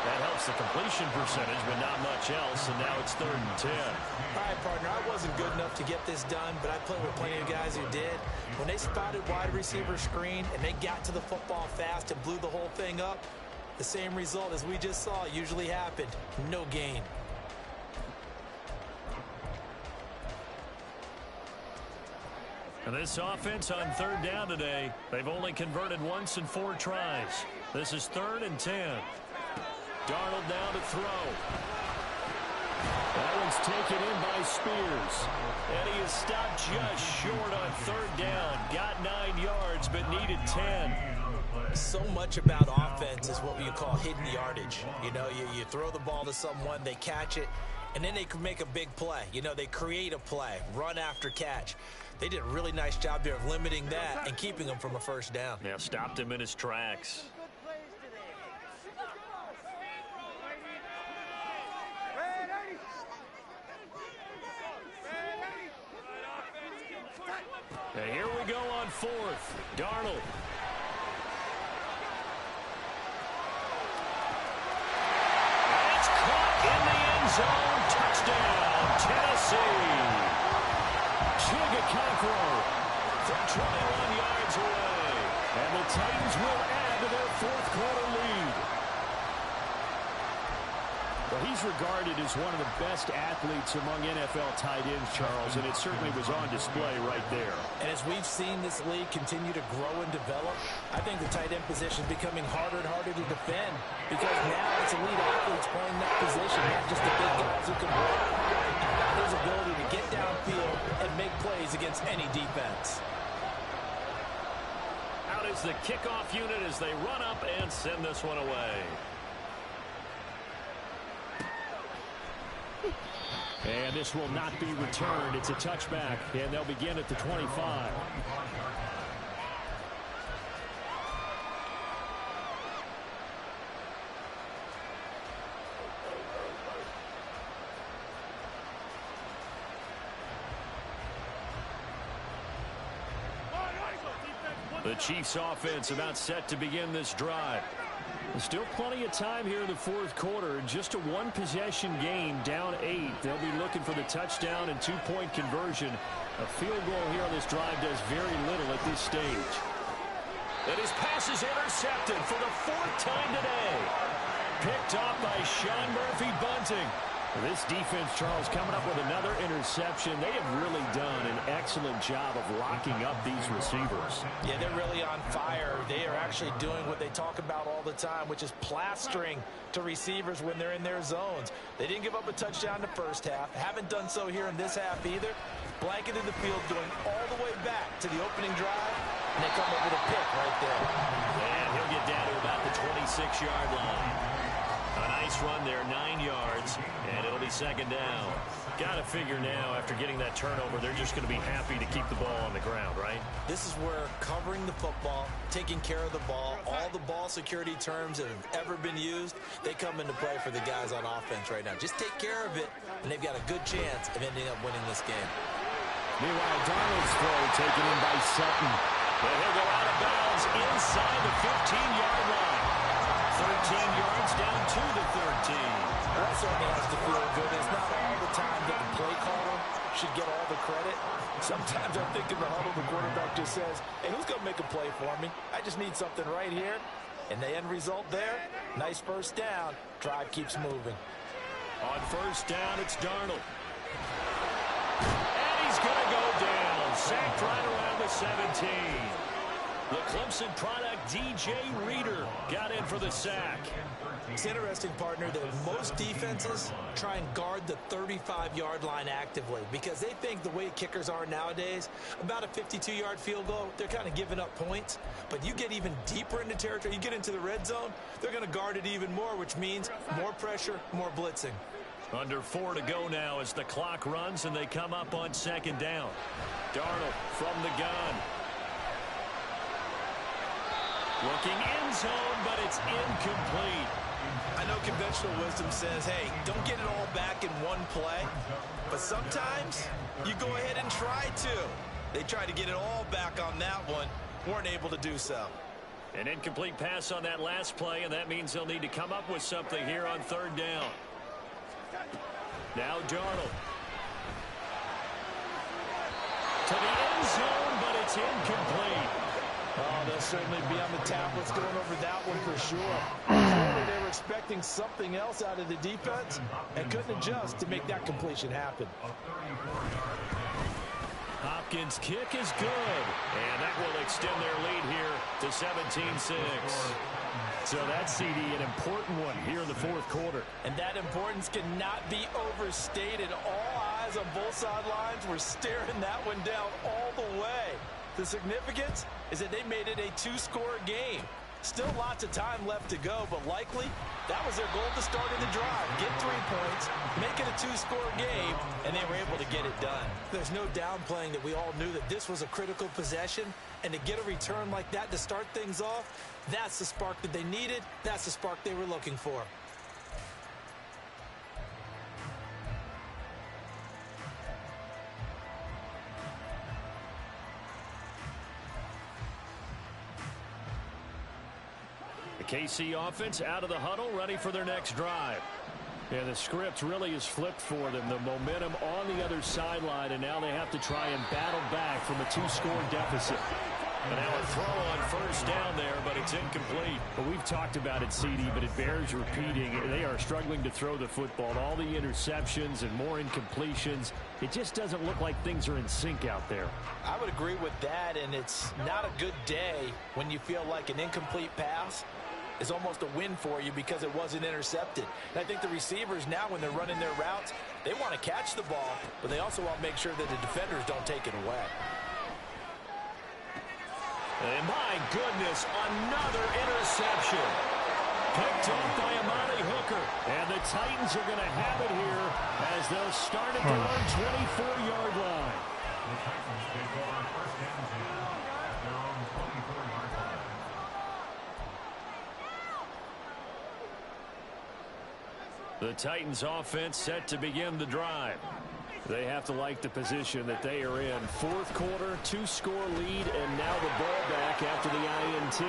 [SPEAKER 5] That helps the completion percentage, but not much else, and now it's 3rd and 10.
[SPEAKER 6] All right, partner, I wasn't good enough to get this done, but I played with plenty of guys who did. When they spotted wide receiver screen and they got to the football fast and blew the whole thing up, the same result as we just saw usually happened. No gain.
[SPEAKER 5] And this offense on 3rd down today, they've only converted once in 4 tries. This is 3rd and 10. Darnold now to throw. That one's taken in by Spears. And he is stopped just short on 3rd down. Got 9 yards, but needed 10.
[SPEAKER 6] So much about offense is what you call hidden yardage. You know, you throw the ball to someone, they catch it, and then they can make a big play. You know, they create a play, run after catch. They did a really nice job there of limiting that and keeping him from a 1st down.
[SPEAKER 5] Yeah, stopped him in his tracks. And here we go on 4th. Darnold. And it's caught in the end zone. Touchdown, Tennessee. Chigga from 21 yards away. And the Titans will add to their 4th quarter lead.
[SPEAKER 8] Well, he's regarded as one of the best athletes among NFL tight ends, Charles, and it certainly was on display right there.
[SPEAKER 6] And as we've seen this league continue to grow and develop, I think the tight end position is becoming harder and harder to defend because now it's elite athletes playing that position, not just the big guys who can run. How about his ability to get downfield and make plays against any defense?
[SPEAKER 5] Out is the kickoff unit as they run up and send this one away. And this will not be returned. It's a touchback, and they'll begin at the 25. The Chiefs offense about set to begin this drive. There's still plenty of time here in the fourth quarter. Just a one-possession game, down 8. They'll be looking for the touchdown and two-point conversion. A field goal here on this drive does very little at this stage. And his pass is intercepted for the 4th time today. Picked off by Sean Murphy-Bunting. This defense, Charles, coming up with another interception. They have really done an excellent job of locking up these receivers.
[SPEAKER 6] Yeah, they're really on fire. They are actually doing what they talk about all the time, which is plastering to receivers when they're in their zones. They didn't give up a touchdown in the first half. Haven't done so here in this half either. Blanketed the field, going all the way back to the opening drive, and they come up with a pick right there.
[SPEAKER 5] And he'll get down to about the 26-yard line. A nice run there, 9 yards, and it'll be 2nd down. Got to figure now, after getting that turnover, they're just going to be happy to keep the ball on the ground, right?
[SPEAKER 9] This is where covering the football, taking care of the ball, all the ball security terms that have ever been used, they come into play for the guys on offense right now. Just take care of it, and they've got a good chance of ending up winning this game.
[SPEAKER 8] Meanwhile, Darnold's throw taken in by Sutton.
[SPEAKER 5] But he'll go out of bounds inside the 15-yard line. 13 yards down to the 13.
[SPEAKER 6] That certainly has to feel good. It's not all the time that the play caller should get all the credit. Sometimes I think in the huddle, the quarterback just says, hey, who's going to make a play for me? I just need something right here. And the end result there, nice first down. Drive keeps moving.
[SPEAKER 5] On first down, it's Darnold. And he's going to go down. Sacked right around the 17. The Clemson product, DJ Reader, got in for the sack.
[SPEAKER 9] It's interesting, partner, that most defenses try and guard the 35-yard line actively because they think the way kickers are nowadays, about a 52-yard field goal, they're kind of giving up points. But you get even deeper into territory, you get into the red zone, they're going to guard it even more, which means more pressure, more blitzing.
[SPEAKER 5] Under 4 to go now as the clock runs and they come up on 2nd down. Darnold from the gun. Looking end zone, but it's incomplete.
[SPEAKER 9] I know conventional wisdom says, hey, don't get it all back in one play. But sometimes you go ahead and try to. They tried to get it all back on that one. Weren't able to do so.
[SPEAKER 5] An incomplete pass on that last play, and that means they'll need to come up with something here on 3rd down. Now Darnold. To the end zone, but it's incomplete.
[SPEAKER 6] Oh, they'll certainly be on the tablets going over that one for sure. Clearly they were expecting something else out of the defense and couldn't adjust to make that completion happen.
[SPEAKER 5] Hopkins' kick is good, and that will extend their lead here to 17-6. So that's, CD, an important one here in the 4th quarter.
[SPEAKER 6] And that importance cannot be overstated. All eyes on both sidelines were staring that one down all the way. The significance is that they made it a 2-score game. Still lots of time left to go, but likely that was their goal at the start of the drive. Get 3 points, make it a 2-score game, and they were able to get it done.
[SPEAKER 9] There's no downplaying that we all knew that this was a critical possession, and to get a return like that to start things off, that's the spark that they needed. That's the spark they were looking for.
[SPEAKER 5] KC offense out of the huddle, ready for their next drive. And the script really is flipped for them. The momentum on the other sideline, and now they have to try and battle back from a 2-score deficit. And now a throw on first down there, but it's incomplete.
[SPEAKER 8] Well, we've talked about it, CD, but it bears repeating. They are struggling to throw the football. All the interceptions and more incompletions. It just doesn't look like things are in sync out there.
[SPEAKER 6] I would agree with that, and it's not a good day when you feel like an incomplete pass is almost a win for you because it wasn't intercepted. And I think the receivers now, when they're running their routes, they want to catch the ball, but they also want to make sure that the defenders don't take it away.
[SPEAKER 5] And my goodness, another interception. picked up by Amani Hooker. And the Titans are going to have it here as they'll start at their own 24-yard line.
[SPEAKER 7] The Titans take over first and 10 at their own 24-yard line.
[SPEAKER 5] The Titans offense set to begin the drive. They have to like the position that they are in. Fourth quarter, 2-score lead, and now the ball back after the INT.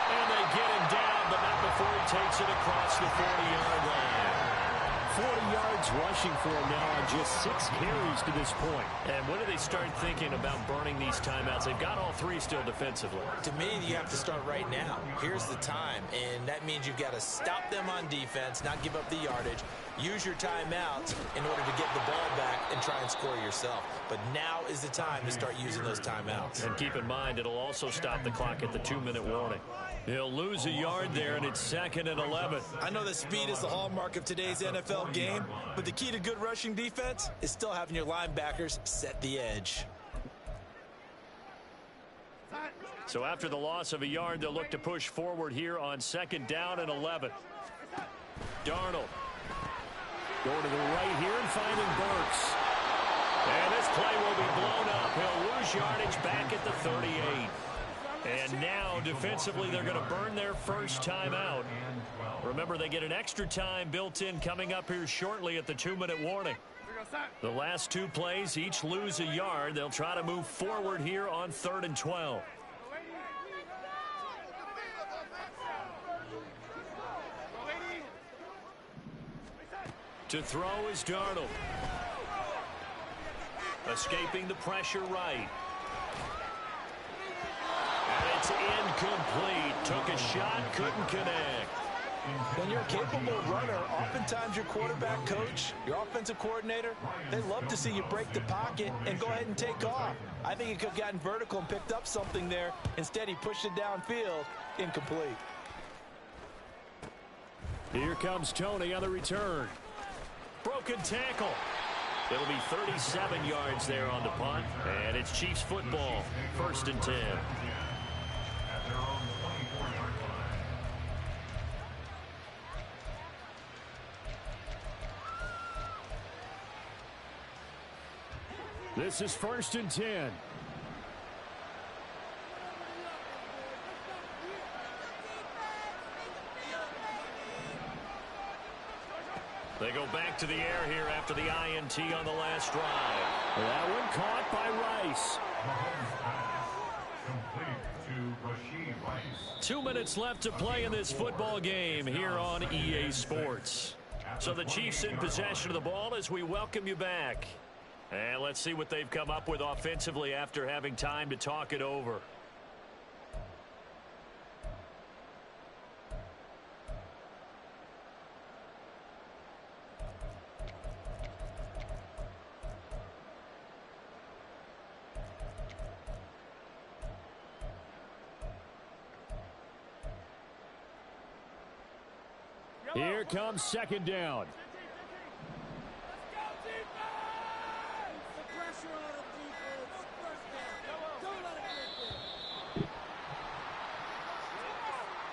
[SPEAKER 5] And they get him down, but not before he takes it across the 40-yard line. 40 yards rushing for him now on just 6 carries to this point.
[SPEAKER 8] And when do they start thinking about burning these timeouts? They've got all 3 still defensively.
[SPEAKER 9] To me, you have to start right now. Here's the time, and that means you've got to stop them on defense, not give up the yardage, use your timeouts in order to get the ball back and try and score yourself. But now is the time to start using those timeouts.
[SPEAKER 5] And keep in mind, it'll also stop the clock at the 2-minute warning. He'll lose a yard there, and it's 2nd and 11.
[SPEAKER 9] I know that speed is the hallmark of today's NFL game, but the key to good rushing defense is still having your linebackers set the edge.
[SPEAKER 5] So after the loss of a yard, they'll look to push forward here on 2nd down and 11. Darnold going to the right here and finding Burks. And this play will be blown up. He'll lose yardage back at the 38. And now, defensively, they're going to burn their first timeout. Remember, they get an extra time built in coming up here shortly at the 2-minute warning. The last 2 plays, each lose a yard. They'll try to move forward here on 3rd and 12. To throw is Darnold. Escaping the pressure right. And it's incomplete. Took a shot, couldn't connect.
[SPEAKER 9] When you're a capable runner, oftentimes your quarterback coach, your offensive coordinator, they love to see you break the pocket and go ahead and take off. I think he could have gotten vertical and picked up something there. Instead, he pushed it downfield. Incomplete.
[SPEAKER 5] Here comes Tony on the return. Broken tackle. It'll be 37 yards there on the punt. And it's Chiefs football. 1st and 10.
[SPEAKER 7] At their own 24-yard line.
[SPEAKER 5] This is 1st and 10. They go back to the air here after the INT on the last drive. That one caught by Rice.
[SPEAKER 7] Mahomes pass complete to Rashee Rice.
[SPEAKER 5] 2 minutes left to play in this football game here on EA Sports. So the Chiefs in possession of the ball as we welcome you back. And let's see what they've come up with offensively after having time to talk it over. Here comes 2nd down.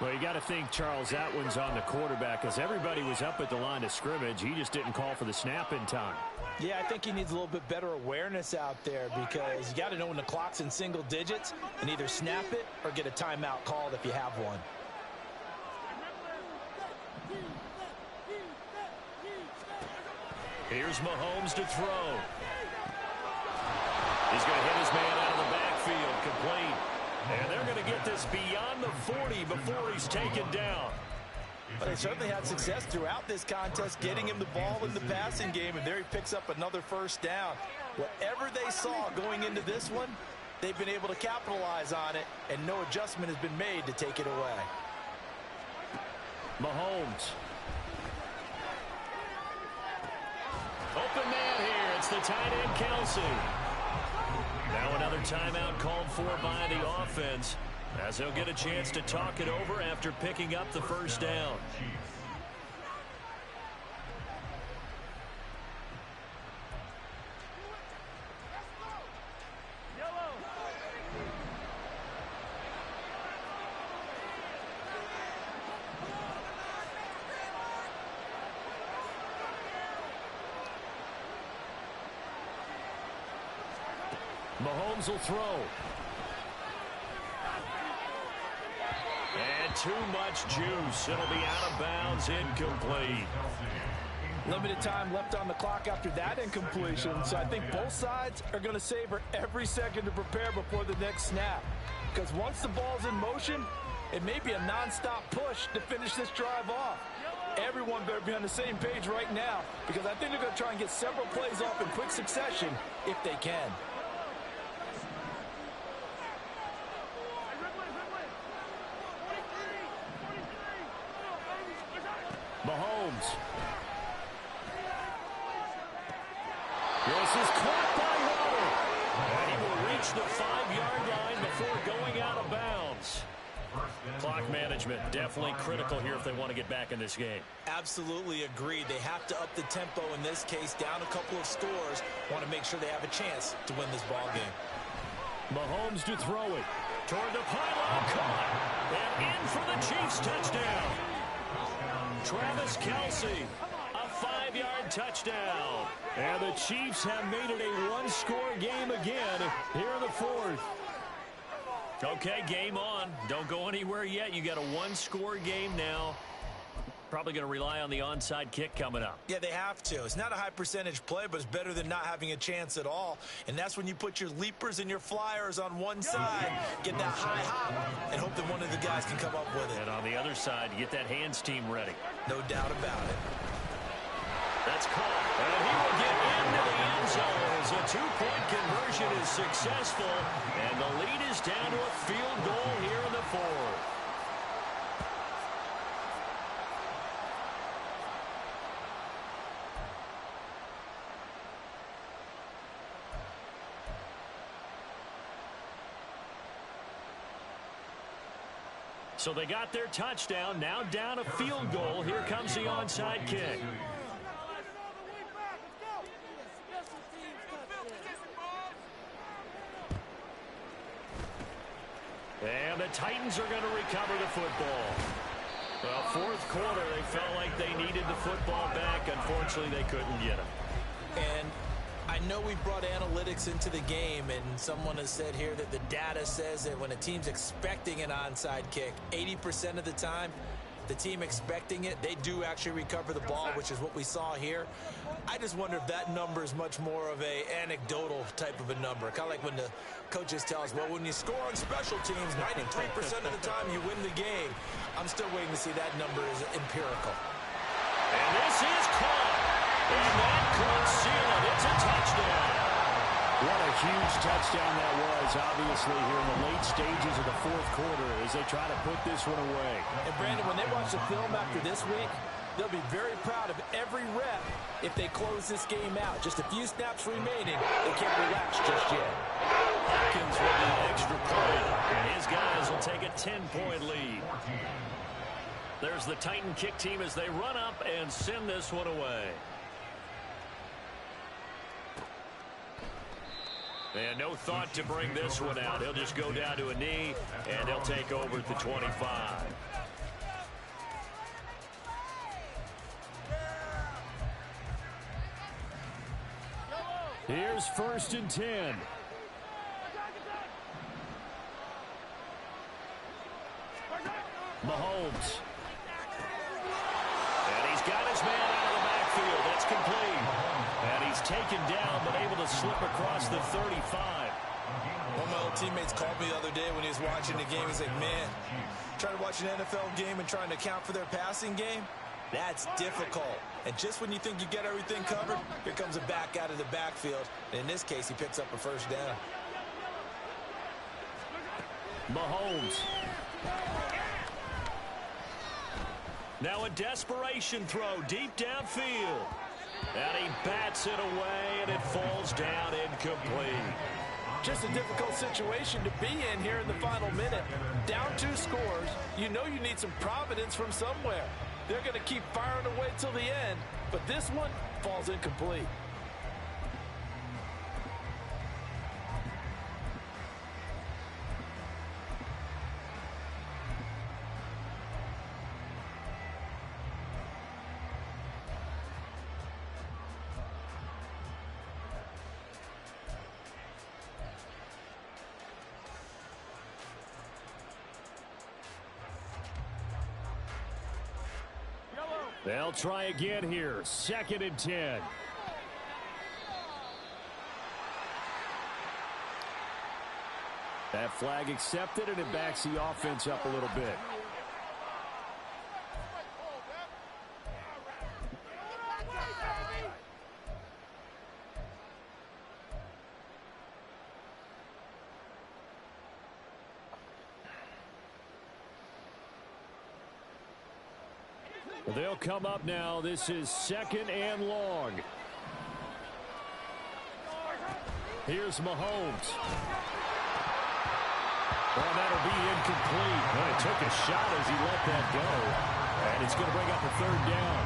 [SPEAKER 5] Well, you got to think, Charles, that one's on the quarterback as everybody was up at the line of scrimmage. He just didn't call for the snap in time.
[SPEAKER 9] Yeah, I think he needs a little bit better awareness out there because you got to know when the clock's in single digits and either snap it or get a timeout called if you have one.
[SPEAKER 5] Here's Mahomes to throw. He's going to hit his man out of the backfield, complete. And they're going to get this beyond the 40 before he's taken down.
[SPEAKER 9] But they certainly had success throughout this contest, getting him the ball in the passing game, and there he picks up another 1st down. Whatever they saw going into this one, they've been able to capitalize on it, and no adjustment has been made to take it away.
[SPEAKER 5] Mahomes. Open man here. It's the tight end, Kelsey. Now another timeout called for by the offense as they'll get a chance to talk it over after picking up the 1st down. Mahomes will throw. And too much juice. It'll be out of bounds, incomplete.
[SPEAKER 6] Limited time left on the clock after that incompletion, so I think both sides are going to savor every second to prepare before the next snap. Because once the ball's in motion, it may be a nonstop push to finish this drive off. Everyone better be on the same page right now, because I think they're going to try and get several plays off in quick succession if they can.
[SPEAKER 5] Mahomes. This is caught by Waddle. And he will reach the 5-yard line before going out of bounds. Clock management definitely critical here if they want to get back in this game.
[SPEAKER 9] Absolutely agreed. They have to up the tempo in this case, down a couple of scores. Want to make sure they have a chance to win this ball game.
[SPEAKER 5] Mahomes to throw it. Toward the pylon, caught. And in for the Chiefs touchdown. Travis Kelce, a 5-yard touchdown. And the Chiefs have made it a one-score game again here in the fourth. Okay, game on. Don't go anywhere yet. You got a one-score game now. Probably going to rely on the onside kick coming up.
[SPEAKER 9] Yeah, they have to. It's not a high percentage play, but it's better than not having a chance at all. And that's when you put your leapers and your flyers on one side, get that high hop, and hope that one of the guys can come up with it.
[SPEAKER 5] And on the other side, get that hands team ready.
[SPEAKER 9] No doubt about it.
[SPEAKER 5] That's caught. And he will get into the end zone as a two-point conversion is successful. And the lead is down to a field goal here in the fourth. So they got their touchdown, now down a field goal. Here comes the onside kick. And the Titans are going to recover the football. Well, fourth quarter, they felt like they needed the football back. Unfortunately, they couldn't get it.
[SPEAKER 9] And I know we brought analytics into the game, and someone has said here that the data says that when a team's expecting an onside kick, 80% of the time, the team expecting it, they do actually recover the ball, which is what we saw here. I just wonder if that number is much more of a anecdotal type of a number. Kind of like when the coaches tell us, well, when you score on special teams, 93% of the time you win the game. I'm still waiting to see that number is empirical.
[SPEAKER 5] And this is caught. And that could seal it. It's a touchdown.
[SPEAKER 8] What a huge touchdown that was, obviously, here in the late stages of the fourth quarter as they try to put this one away.
[SPEAKER 6] And, Brandon, when they watch the film after this week, they'll be very proud of every rep if they close this game out. Just a few snaps remaining. They can't relax just yet.
[SPEAKER 5] Hopkins will do an extra point, and his guys will take a 10-point lead. There's the Titan kick team as they run up and send this one away. And no thought to bring this one out. He'll just go down to a knee, and he'll take over at the 25.
[SPEAKER 8] Here's 1st and 10.
[SPEAKER 5] Mahomes. And he's got his man out of the backfield. That's complete. And he's taken down, but able to slip across the 35.
[SPEAKER 9] One of my old teammates called me the other day when he was watching the game. He's like, man, trying to watch an NFL game and trying to account for their passing game, that's difficult. And just when you think you get everything covered, here comes a back out of the backfield. And in this case, he picks up a first down.
[SPEAKER 5] Mahomes. Now a desperation throw deep downfield. And he bats it away, and it falls down incomplete.
[SPEAKER 6] Just a difficult situation to be in here in the final minute. Down 2 scores, you know you need some providence from somewhere. They're going to keep firing away till the end, but this one falls incomplete.
[SPEAKER 5] They'll try again here. 2nd and 10. That flag accepted, and it backs the offense up a little bit. They'll come up now. This is 2nd and long. Here's Mahomes. Well, that'll be incomplete. Well, he took a shot as he let that go. And it's going to bring up a 3rd down.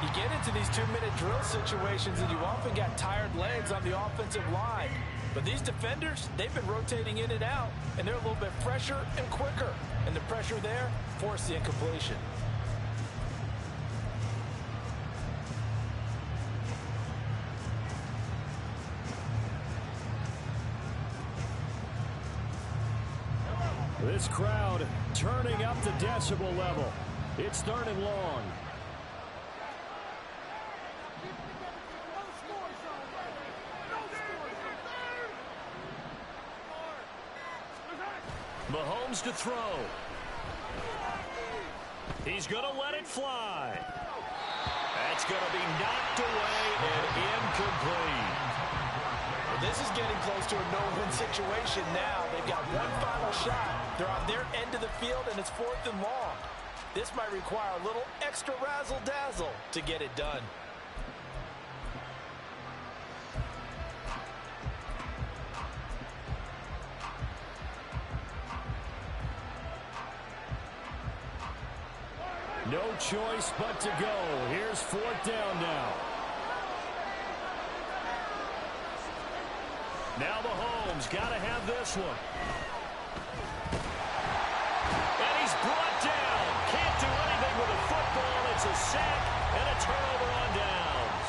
[SPEAKER 6] You get into these 2-minute drill situations, and you often got tired legs on the offensive line. But these defenders, they've been rotating in and out, and they're a little bit fresher and quicker. And the pressure there forced the incompletion.
[SPEAKER 5] This crowd turning up the decibel level. It's 3rd and long. Mahomes to throw. He's going to let it fly. That's going to be knocked away and incomplete.
[SPEAKER 6] This is getting close to a no-win situation now. They've got one final shot. They're on their end of the field, and it's 4th and long. This might require a little extra razzle-dazzle to get it done.
[SPEAKER 5] No choice but to go. Here's 4th down now. Now Mahomes got to have this one. And he's brought down. Can't do anything with a football. It's a sack and a turnover on downs.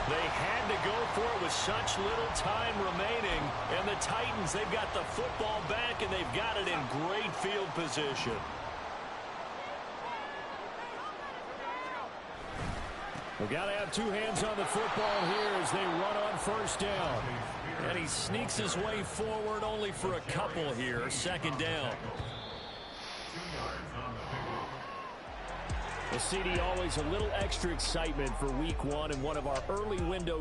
[SPEAKER 5] They had to go for it with such little time remaining. And the Titans, they've got the football back, and they've got it in great field position. We've got to have 2 hands on the football here as they run on 1st down. And he sneaks his way forward only for a couple here. 2nd down. Well, CD, always a little extra excitement for week 1 and one of our early window